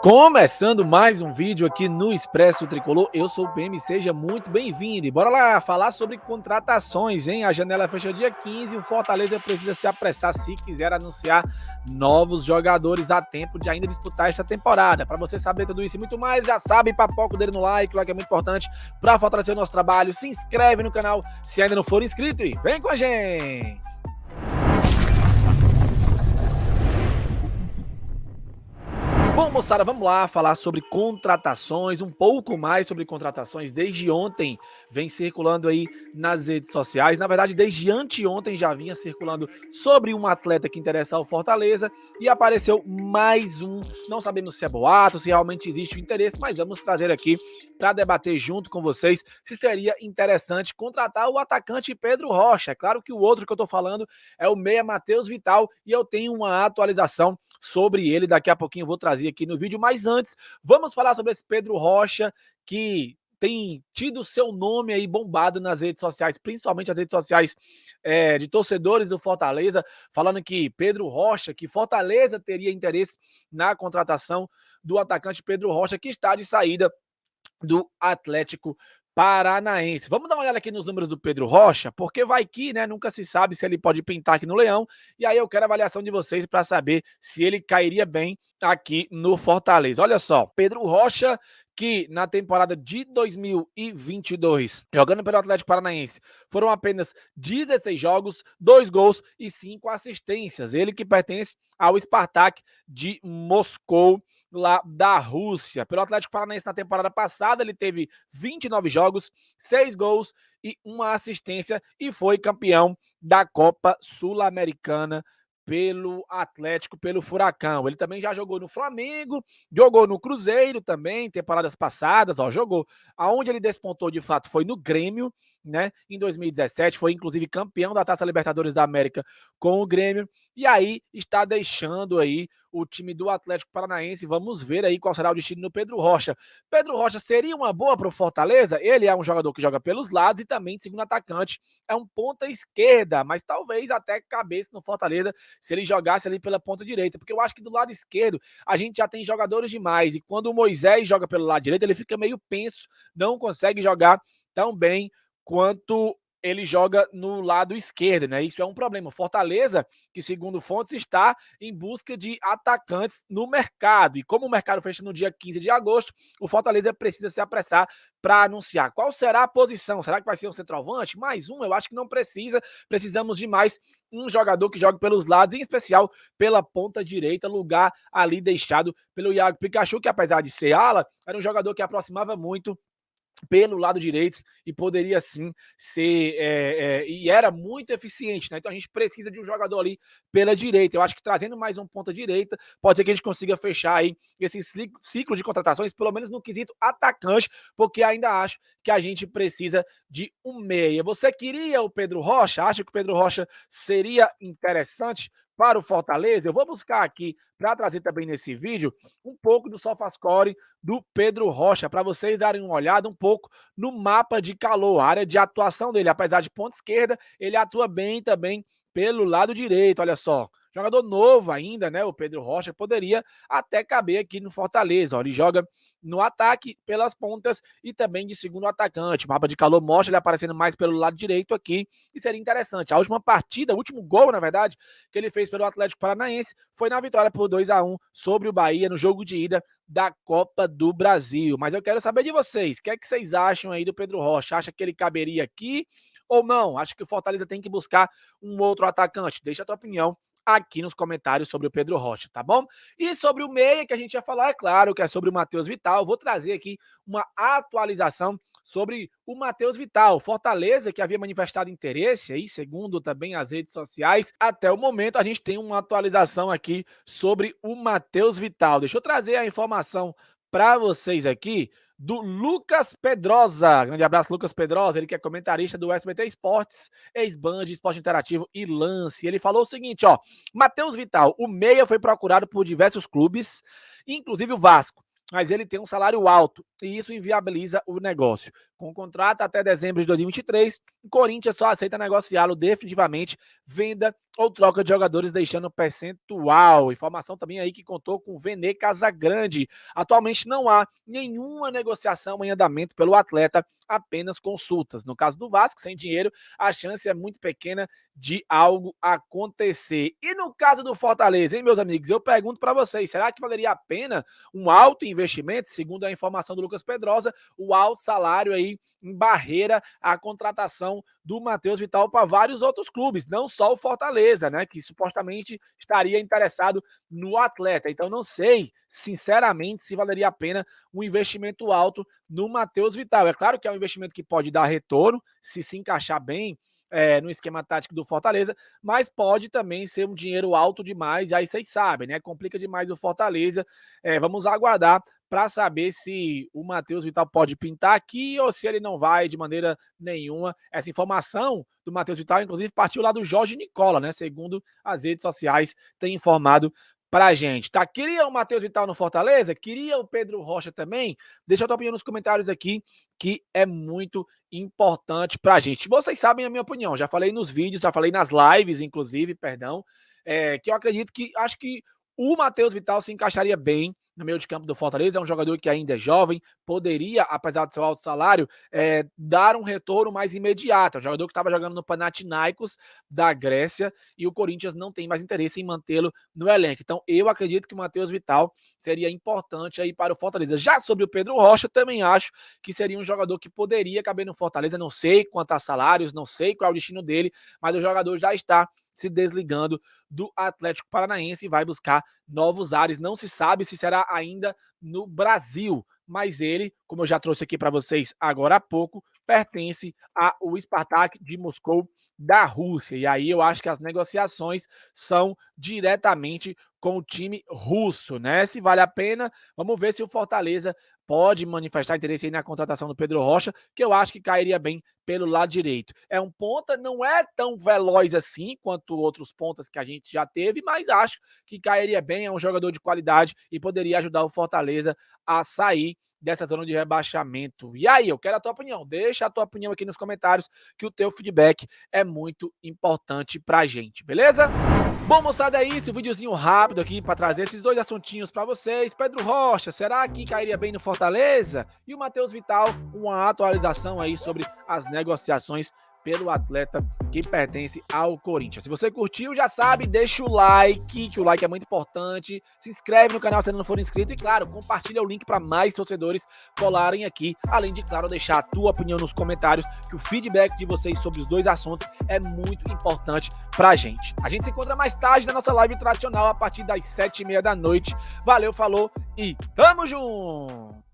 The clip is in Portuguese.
Começando mais um vídeo aqui no Expresso Tricolor, eu sou o PM, seja muito bem-vindo. E bora lá falar sobre contratações, hein? A janela fecha dia 15 e o Fortaleza precisa se apressar se quiser anunciar novos jogadores a tempo de ainda disputar esta temporada. Para você saber tudo isso e muito mais, já sabe, papoca o dedo no like, o like é muito importante para fortalecer o nosso trabalho. Se inscreve no canal se ainda não for inscrito e vem com a gente! Bom, moçada, vamos lá falar sobre contratações, um pouco mais sobre contratações. Desde ontem vem circulando aí nas redes sociais. Na verdade, desde anteontem já vinha circulando sobre um atleta que interessa ao Fortaleza e apareceu mais um. Não sabemos se é boato, se realmente existe o interesse, mas vamos trazer aqui para debater junto com vocês se seria interessante contratar o atacante Pedro Rocha. É claro que o outro que eu estou falando é o meia Matheus Vital e eu tenho uma atualização sobre ele. Daqui a pouquinho eu vou trazer aqui no vídeo, mas antes, vamos falar sobre esse Pedro Rocha, que tem tido seu nome aí bombado nas redes sociais, principalmente as redes sociais de torcedores do Fortaleza, falando que Pedro Rocha, que Fortaleza teria interesse na contratação do atacante Pedro Rocha, que está de saída do Atlético Paranaense. Vamos dar uma olhada aqui nos números do Pedro Rocha, porque vai que, né, nunca se sabe se ele pode pintar aqui no Leão, e aí eu quero a avaliação de vocês para saber se ele cairia bem aqui no Fortaleza. Olha só, Pedro Rocha, que na temporada de 2022, jogando pelo Atlético Paranaense, foram apenas 16 jogos, 2 gols e 5 assistências. Ele que pertence ao Spartak de Moscou, lá da Rússia. Pelo Atlético Paranaense na temporada passada, ele teve 29 jogos, 6 gols e 1 assistência e foi campeão da Copa Sul-Americana pelo Atlético, pelo Furacão. Ele também já jogou no Flamengo, jogou no Cruzeiro também, temporadas passadas, jogou. Aonde ele despontou de fato foi no Grêmio, né? Em 2017, foi inclusive campeão da Taça Libertadores da América com o Grêmio, e aí está deixando aí o time do Atlético Paranaense. Vamos ver aí qual será o destino do Pedro Rocha. Pedro Rocha seria uma boa para o Fortaleza? Ele é um jogador que joga pelos lados e também, segundo atacante, é um ponta esquerda, mas talvez até cabeça no Fortaleza se ele jogasse ali pela ponta direita, porque eu acho que do lado esquerdo a gente já tem jogadores demais, e quando o Moisés joga pelo lado direito, ele fica meio penso, não consegue jogar tão bem quanto ele joga no lado esquerdo, né? Isso é um problema. Fortaleza, que segundo fontes, está em busca de atacantes no mercado. E como o mercado fecha no dia 15 de agosto, o Fortaleza precisa se apressar para anunciar qual será a posição. Será que vai ser um centroavante? Mais um? Eu acho que não precisa. Precisamos de mais um jogador que jogue pelos lados, em especial pela ponta direita, lugar ali deixado pelo Iago Pikachu, que apesar de ser ala, era um jogador que aproximava muito pelo lado direito e poderia sim ser, e era muito eficiente, né? Então a gente precisa de um jogador ali pela direita. Eu acho que trazendo mais um ponta direita, pode ser que a gente consiga fechar aí esse ciclo de contratações, pelo menos no quesito atacante, porque ainda acho que a gente precisa de um meia. Você queria o Pedro Rocha? Acha que o Pedro Rocha seria interessante para o Fortaleza? Eu vou buscar aqui para trazer também nesse vídeo um pouco do SofaScore do Pedro Rocha, para vocês darem uma olhada um pouco no mapa de calor, a área de atuação dele. Apesar de ponta esquerda, ele atua bem também pelo lado direito, olha só. Jogador novo ainda, né? O Pedro Rocha poderia até caber aqui no Fortaleza. Ó, ele joga no ataque pelas pontas e também de segundo atacante. O mapa de calor mostra ele aparecendo mais pelo lado direito aqui e seria interessante. A última partida, o último gol, na verdade, que ele fez pelo Atlético Paranaense foi na vitória por 2-1 sobre o Bahia no jogo de ida da Copa do Brasil. Mas eu quero saber de vocês, o que é que vocês acham aí do Pedro Rocha? Acha que ele caberia aqui ou não? Acha que o Fortaleza tem que buscar um outro atacante? Deixa a tua opinião aqui nos comentários sobre o Pedro Rocha, tá bom? E sobre o meia que a gente ia falar, é claro que é sobre o Matheus Vital. Eu vou trazer aqui uma atualização sobre o Matheus Vital. Fortaleza, que havia manifestado interesse aí, segundo também as redes sociais. Até o momento, a gente tem uma atualização aqui sobre o Matheus Vital. Deixa eu trazer a informação para vocês aqui do Lucas Pedrosa. Grande abraço, Lucas Pedrosa. Ele que é comentarista do SBT Esportes, ex-Band, Esporte Interativo e Lance. Ele falou o seguinte, ó: Matheus Vital, o meia foi procurado por diversos clubes, inclusive o Vasco, mas ele tem um salário alto e isso inviabiliza o negócio. Com contrato até dezembro de 2023, o Corinthians só aceita negociá-lo definitivamente, venda ou troca de jogadores deixando percentual. Informação também aí que contou com o Vene Casagrande. Atualmente não há nenhuma negociação em andamento pelo atleta, apenas consultas. No caso do Vasco, sem dinheiro, a chance é muito pequena de algo acontecer. E no caso do Fortaleza, hein, meus amigos? Eu pergunto para vocês, será que valeria a pena um alto investimento? Segundo a informação do Lucas Pedrosa, o alto salário aí em barreira à contratação do Matheus Vital para vários outros clubes, não só o Fortaleza, né, que supostamente estaria interessado no atleta. Então não sei, sinceramente, se valeria a pena um investimento alto no Matheus Vital. É claro que é um investimento que pode dar retorno, se encaixar bem no esquema tático do Fortaleza, mas pode também ser um dinheiro alto demais, e aí vocês sabem, né? Complica demais o Fortaleza. Vamos aguardar para saber se o Matheus Vital pode pintar aqui ou se ele não vai de maneira nenhuma. Essa informação do Matheus Vital, inclusive, partiu lá do Jorge Nicola, né? Segundo as redes sociais, tem informado pra gente, tá? Queria o Matheus Vital no Fortaleza? Queria o Pedro Rocha também? Deixa a tua opinião nos comentários aqui, que é muito importante pra gente. Vocês sabem a minha opinião, já falei nos vídeos, já falei nas lives, inclusive, perdão, que eu acredito que, acho que o Matheus Vital se encaixaria bem no meio de campo do Fortaleza. É um jogador que ainda é jovem, poderia, apesar do seu alto salário, dar um retorno mais imediato. É um jogador que estava jogando no Panathinaikos da Grécia e o Corinthians não tem mais interesse em mantê-lo no elenco. Então, eu acredito que o Matheus Vital seria importante aí para o Fortaleza. Já sobre o Pedro Rocha, também acho que seria um jogador que poderia caber no Fortaleza. Não sei quanto a salários, não sei qual é o destino dele, mas o jogador já está se desligando do Atlético Paranaense e vai buscar novos ares. Não se sabe se será ainda no Brasil, mas ele, como eu já trouxe aqui para vocês agora há pouco, pertence ao Spartak de Moscou da Rússia. E aí eu acho que as negociações são diretamente com o time russo, né? Se vale a pena, vamos ver se o Fortaleza pode manifestar interesse aí na contratação do Pedro Rocha, que eu acho que cairia bem pelo lado direito. É um ponta, não é tão veloz assim quanto outros pontas que a gente já teve, mas acho que cairia bem, é um jogador de qualidade e poderia ajudar o Fortaleza a sair dessa zona de rebaixamento. E aí, eu quero a tua opinião. Deixa a tua opinião aqui nos comentários, que o teu feedback é muito importante pra gente, beleza? Bom, moçada, é isso, um videozinho rápido aqui para trazer esses dois assuntinhos para vocês. Pedro Rocha, será que cairia bem no Fortaleza? E o Matheus Vital, uma atualização aí sobre as negociações pelo atleta que pertence ao Corinthians. Se você curtiu, já sabe, deixa o like, que o like é muito importante. Se inscreve no canal se ainda não for inscrito e, claro, compartilha o link para mais torcedores colarem aqui. Além de, claro, deixar a tua opinião nos comentários, que o feedback de vocês sobre os dois assuntos é muito importante pra gente. A gente se encontra mais tarde na nossa live tradicional a partir das 7h30 da noite. Valeu, falou e tamo junto!